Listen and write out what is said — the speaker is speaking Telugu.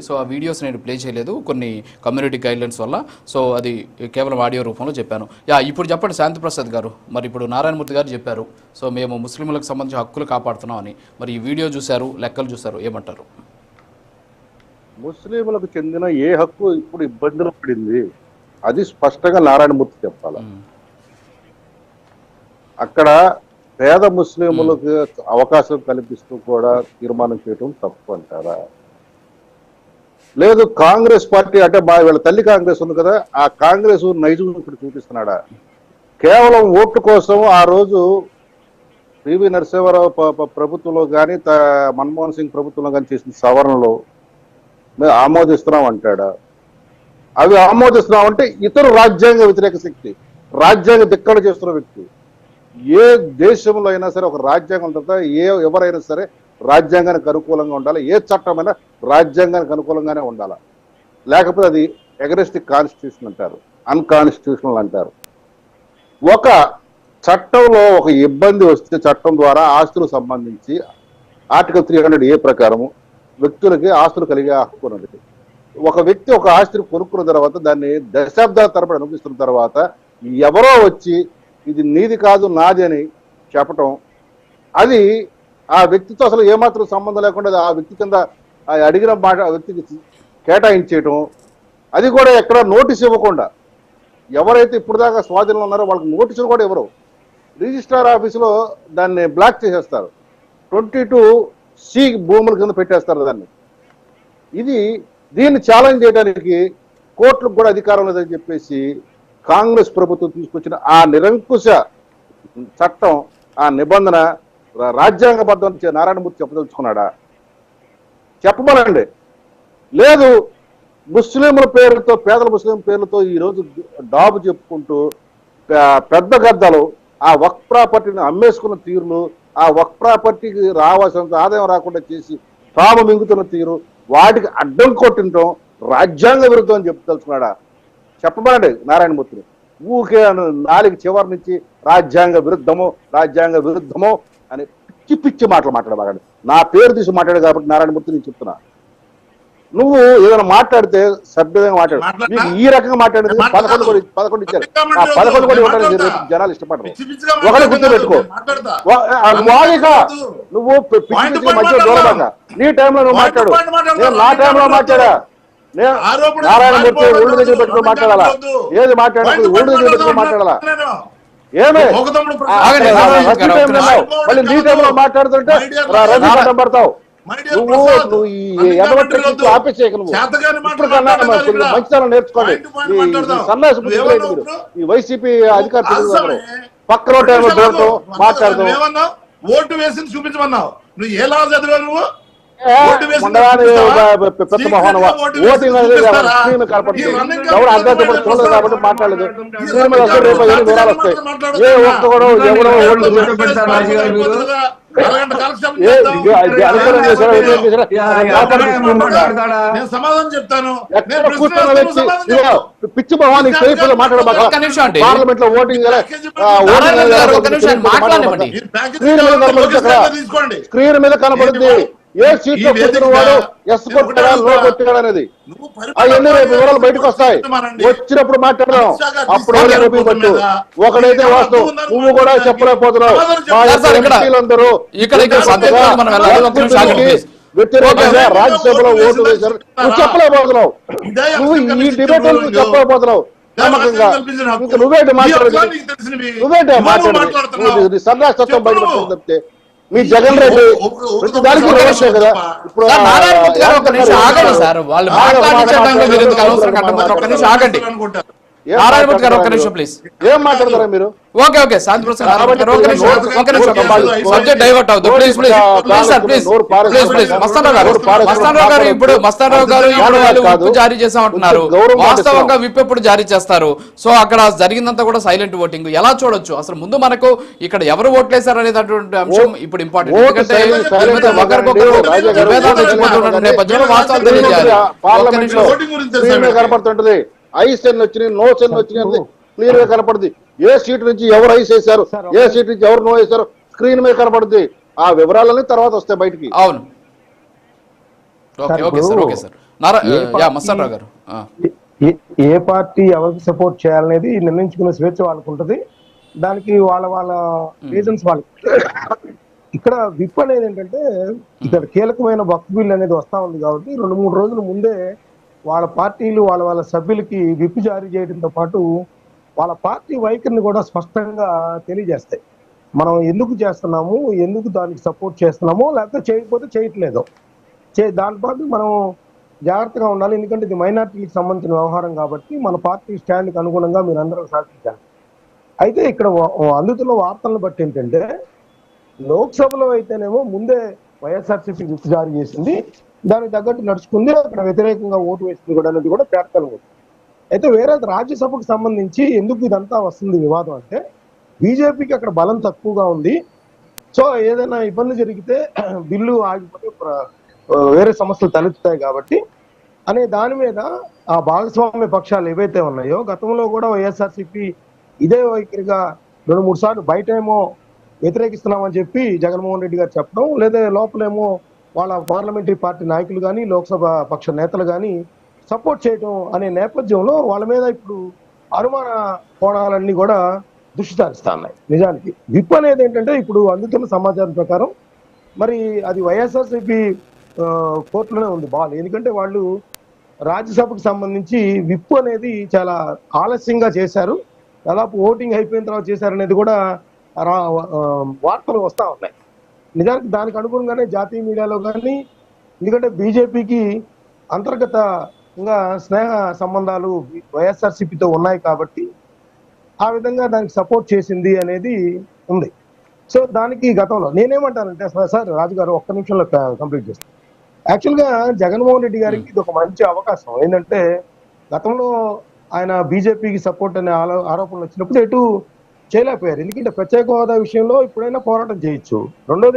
సో ఆ వీడియోస్ నేను ప్లే చేయలేదు కొన్ని కమ్యూనిటీ గైడ్లైన్స్ వల్ల. సో అది కేవలం ఆడియో రూపంలో చెప్పాను. ఇప్పుడు చెప్పండి శాంతి ప్రసాద్ గారు, మరి ఇప్పుడు నారాయణమూర్తి గారు చెప్పారు సో మేము ముస్లింలకు సంబంధించిన హక్కులు కాపాడుతున్నాం అని. మరి ఈ వీడియో చూశారు, లెక్కలు చూశారు, ఏమంటారు? ముస్లింలకు చెందిన ఏ హక్కు ఇప్పుడు ఇబ్బందులు పడింది అది స్పష్టంగా నారాయణమూర్తి చెప్పాలి. అక్కడ పేద ముస్లింలకు అవకాశం కల్పిస్తూ కూడా తీర్మానం చేయడం తప్పు అంటారా? లేదు కాంగ్రెస్ పార్టీ అంటే వీళ్ళ తల్లి కాంగ్రెస్ ఉంది కదా, ఆ కాంగ్రెస్ నైజం ఇక్కడ చూపిస్తున్నాడా? కేవలం ఓట్ల కోసం ఆ రోజు పివి నరసింహారావు ప్రభుత్వంలో కానీ మన్మోహన్ సింగ్ ప్రభుత్వంలో కానీ చేసిన సవరణలో మేము ఆమోదిస్తున్నాం అంటాడా? అవి ఆమోదిస్తున్నామంటే ఇతరు రాజ్యాంగ వ్యతిరేక శక్తి, రాజ్యాంగ ధిక్కరణ చేస్తున్న వ్యక్తి. ఏ దేశంలో అయినా సరే ఒక రాజ్యాంగం తర్వాత ఎవరైనా సరే రాజ్యాంగానికి అనుకూలంగా ఉండాలి, ఏ చట్టమైనా రాజ్యాంగానికి అనుకూలంగానే ఉండాలి. లేకపోతే అది అగెన్స్ట్ ది కాన్స్టిట్యూషన్ అంటారు, అన్కాన్స్టిట్యూషనల్ అంటారు. ఒక చట్టంలో ఒక ఇబ్బంది వస్తే చట్టం ద్వారా ఆస్తులకు సంబంధించి ఆర్టికల్ 300A ప్రకారము వ్యక్తులకి ఆస్తులు కలిగే హక్కు ఉన్నది. ఒక వ్యక్తి ఒక ఆస్తిని కొనుక్కున్న తర్వాత దాన్ని దశాబ్దాల తరబడి అనుభవిస్తున్న తర్వాత ఎవరో వచ్చి ఇది నీది కాదు నాది అని చెప్పటం, అది ఆ వ్యక్తితో అసలు ఏమాత్రం సంబంధం లేకుండా ఆ వ్యక్తి కింద అడిగిన మాట ఆ వ్యక్తికి కేటాయించేయటం, అది కూడా ఎక్కడ నోటీస్ ఇవ్వకుండా ఎవరైతే ఇప్పుడు దాకా స్వాధీనంలో ఉన్నారో వాళ్ళకి నోటీసులు కూడా ఇవ్వరు. రిజిస్ట్రార్ ఆఫీసులో దాన్ని బ్లాక్ చేసేస్తారు, 22C భూముల కింద పెట్టేస్తారు దాన్ని. దీన్ని ఛాలెంజ్ చేయడానికి కోర్టులకు కూడా అధికారం లేదని చెప్పేసి కాంగ్రెస్ ప్రభుత్వం తీసుకొచ్చిన ఆ నిరంకుశ చట్టం, ఆ నిబంధన రాజ్యాంగబద్ధం నారాయణమూర్తి చెప్పదలుచుకున్నాడా? చెప్పమనండి. లేదు ముస్లింల పేరుతో, పేదల ముస్లిం పేర్లతో ఈరోజు డాబు చెప్పుకుంటూ పెద్ద గద్దలు ఆ వక్ ప్రాపర్టీని అమ్మేసుకున్న తీరులు, ఆ వక్ ప్రాపర్టీకి రావాల్సినంత ఆదాయం రాకుండా చేసి తాము మింగుతున్న తీరు, వాటికి అడ్డం కొట్టించడం రాజ్యాంగ విరుద్ధం అని చెప్పదలుచుకున్నాడా? చెప్పమనండి నారాయణమూర్తిని. ఊకే నాలుగు చివరి నుంచి రాజ్యాంగ విరుద్ధమో అని పిచ్చి పిచ్చి మాటలు మాట్లాడబాగండి. నా పేరు తీసి మాట్లాడు కాబట్టి నారాయణమూర్తి నేను చెప్తున్నా. నువ్వు ఏదైనా మాట్లాడితే సభ్యంగా మాట్లాడు. నీకు ఈ రకంగా మాట్లాడేది 11 ఇచ్చారు. ఆ 11 కూడా ఇవ్వడానికి జనాలు ఇష్టపడరు. ఒకటి గుర్తుపెట్టుకో, నువ్వు పిచ్చి పిచ్చి మధ్య దూరంగా నీ టైంలో నువ్వు మాట్లాడు, నేను నా టైంలో మాట్లాడా. నారాయణమూర్తి ఒళ్ళు దగ్గర పెట్టుకుని మాట్లాడాలా? ఏది మాట్లాడాలి? ఒళ్ళు దగ్గర పెట్టుకుని మాట్లాడాలా? ఏమే మళ్ళీ నీ టైంలో మాట్లాడుతుంటే రవి పడతావు. నువ్వు ఈ ఎదవట్టి ఆపేసేయక నువ్వు ఇప్పుడు కన్నా మంచితనం నేర్చుకోండి. సన్నాసి మీరు ఈ వైసీపీ అధికారులు పక్కన టైంలో దూరటం మాట్లాడతాం. ఓటు వేసి చూపించమన్నావు, నువ్వు ఎలా చదివా? నువ్వు పెద్ద మోహన్ ఓటింగ్ ఎవరు అర్థం చూడలేదు కాబట్టి మాట్లాడలేదు. రేపు వివరాలు వస్తాయి. ఏ ఒక్క కూడా ఎవరో సమాధానం చెప్తాను. పిచ్చి భవానీ మాట్లాడబాక. పార్లమెంట్ లో ఓటింగ్ స్క్రీన్ మీద కనబడుద్ది ఏ సీట్ లో కూర్చున్న వాడు ఎస్ కొట్టాడా నో కొట్టాడా అనేది. అవన్నీ రేపు వివరాలు బయటకు వస్తాయి, వచ్చినప్పుడు మాట్లాడదాం. అప్పుడు రేపు పెట్టు. ఒకడైతే వాస్తవం, నువ్వు కూడా చెప్పలేకపోతున్నావు. అందరూ వ్యతిరేకంగా రాజ్యసభలో ఓటు వేశారు, నువ్వు చెప్పలేకపోతున్నావు. నువ్వు ఈ డిబేట్ చెప్పలేకపోతున్నావు. నమ్మకంగా ఇంకా నువ్వేంటి మాట్లాడేది సన్నాసత్వం బయటపడుతుంది తప్పితే మీ జగన్ రెడ్డి ప్రతి దానికి రేసే కదా. ఇప్పుడు నారాయణమూర్తి గారు ఒక నిమిషం ఆగండి సార్, వాళ్ళు ఆగండి. నారాయణమూర్తి గారు ఒక నిమిషం ప్లీజ్. ఏం మాట్లాడతారా మీరు? ఓకే శాంతి ప్రసాద్ సబ్జెక్ట్ డైవర్ట్ అవుతుంది ప్లీజ్ ప్లీజ్ మస్తానరావు గారు ఇప్పుడు విప్ జారీ చేసామంటున్నారు. వాస్తవంగా విప్ ఎప్పుడు జారీ చేస్తారు? సో అక్కడ జరిగిందంతా కూడా సైలెంట్ ఓటింగ్ ఎలా చూడొచ్చు? అసలు ముందు మనకు ఇక్కడ ఎవరు ఓట్లేశారు అనేటటువంటి అంశం ఇప్పుడు ఇంపార్టెంట్. ఎందుకంటే నేపథ్యంలో వాస్తవాలు తెలియజేయాలి. కనపడుతుంటది ఐస్ ఎన్ని వచ్చినాయి, నోస్ ఎన్ని వచ్చినాయి క్లియర్ గా కనపడుతుంది. ఏ సీట్ నుంచి ఎవరు ఐస్ వేశారు, ఏ సీట్ నుంచి ఎవరు నో వేశారు స్క్రీన్ మీద కనపడుతుంది. ఆ వివరాలన్నీ తర్వాత వస్తాయి బయటికి. అవును, ఓకే సార్. మస్తాన్ రావు గారు. ఏ పార్టీ ఎవరికి సపోర్ట్ చేయాలనేది నిర్ణయించుకునే స్వేచ్ఛ వాళ్ళకు ఉంటుంది. దానికి వాళ్ళ రీజన్స్ వాళ్ళకి. ఇక్కడ విప్ అనేది ఏంటంటే ఇక్కడ కీలకమైన వక్ఫ్ బిల్ అనేది వస్తా ఉంది కాబట్టి 2-3 రోజుల ముందే వాళ్ళ పార్టీలు వాళ్ళ సభ్యులకి విప్ జారీ చేయడంతో పాటు వాళ్ళ పార్టీ వైఖరిని కూడా స్పష్టంగా తెలియజేస్తాయి. మనం ఎందుకు చేస్తున్నాము, ఎందుకు దానికి సపోర్ట్ చేస్తున్నామో, లేకపోతే చేయకపోతే చేయట్లేదో దాని పాటు మనం జాగ్రత్తగా ఉండాలి. ఎందుకంటే ఇది మైనార్టీలకు సంబంధించిన వ్యవహారం కాబట్టి మన పార్టీ స్టాండ్కి అనుగుణంగా మీరు అందరూ సాధించాలి. అయితే ఇక్కడ అందుతున్న వార్తలను బట్టి ఏంటంటే లోక్సభలో అయితేనేమో ముందే వైఎస్ఆర్సీపీ విప్ జారీ చేసింది, దానికి తగ్గట్టు నడుచుకుంది, అక్కడ వ్యతిరేకంగా ఓటు వేసింది కూడా అనేది కూడా పేర్కొనదు. అయితే వేరే రాజ్యసభకు సంబంధించి ఎందుకు ఇదంతా వస్తుంది వివాదం అంటే బీజేపీకి అక్కడ బలం తక్కువగా ఉంది. సో ఏదైనా ఇబ్బంది జరిగితే బిల్లు ఆగిపోతే వేరే సమస్యలు తలెత్తుతాయి కాబట్టి అనే దాని మీద ఆ భాగస్వామ్య పక్షాలు ఏవైతే ఉన్నాయో గతంలో కూడా వైఎస్ఆర్సీపీ ఇదే వైఖరిగా 2-3 సార్లు బయటేమో వ్యతిరేకిస్తున్నామని చెప్పి జగన్మోహన్ రెడ్డి గారు చెప్పడం, లేదా లోపలేమో వాళ్ళ పార్లమెంటరీ పార్టీ నాయకులు కానీ లోక్సభ పక్ష నేతలు కానీ సపోర్ట్ చేయడం అనే నేపథ్యంలో వాళ్ళ మీద ఇప్పుడు అనుమాన కోణాలన్నీ కూడా దృష్టి సారిస్తా ఉన్నాయి. నిజానికి విప్ అనేది ఏంటంటే ఇప్పుడు అందుతున్న సమాచారం ప్రకారం మరి అది వైఎస్ఆర్సీపీ కోర్టులోనే ఉంది బాల్. ఎందుకంటే వాళ్ళు రాజ్యసభకు సంబంధించి విప్ అనేది చాలా ఆలస్యంగా చేశారు, దాదాపు ఓటింగ్ అయిపోయిన తర్వాత చేశారనేది కూడా వార్తలు వస్తూ ఉన్నాయి. నిజానికి దానికి అనుగుణంగానే జాతీయ మీడియాలో కానీ, ఎందుకంటే బీజేపీకి అంతర్గతంగా స్నేహ సంబంధాలు వైఎస్ఆర్సీపీతో ఉన్నాయి కాబట్టి ఆ విధంగా దానికి సపోర్ట్ చేసింది అనేది ఉంది. సో దానికి గతంలో నేనేమంటానంటే సార్ రాజుగారు ఒక్క నిమిషంలో కంప్లీట్ చేస్తాను. యాక్చువల్గా జగన్మోహన్ రెడ్డి గారికి ఇది ఒక మంచి అవకాశం. ఏంటంటే గతంలో ఆయన బీజేపీకి సపోర్ట్ అనే ఆరోపణలు వచ్చినప్పుడు ఎటు చేయలేకపోయారు. ఎందుకంటే ప్రత్యేక హోదా విషయంలో ఇప్పుడైనా పోరాటం చేయొచ్చు. రెండోది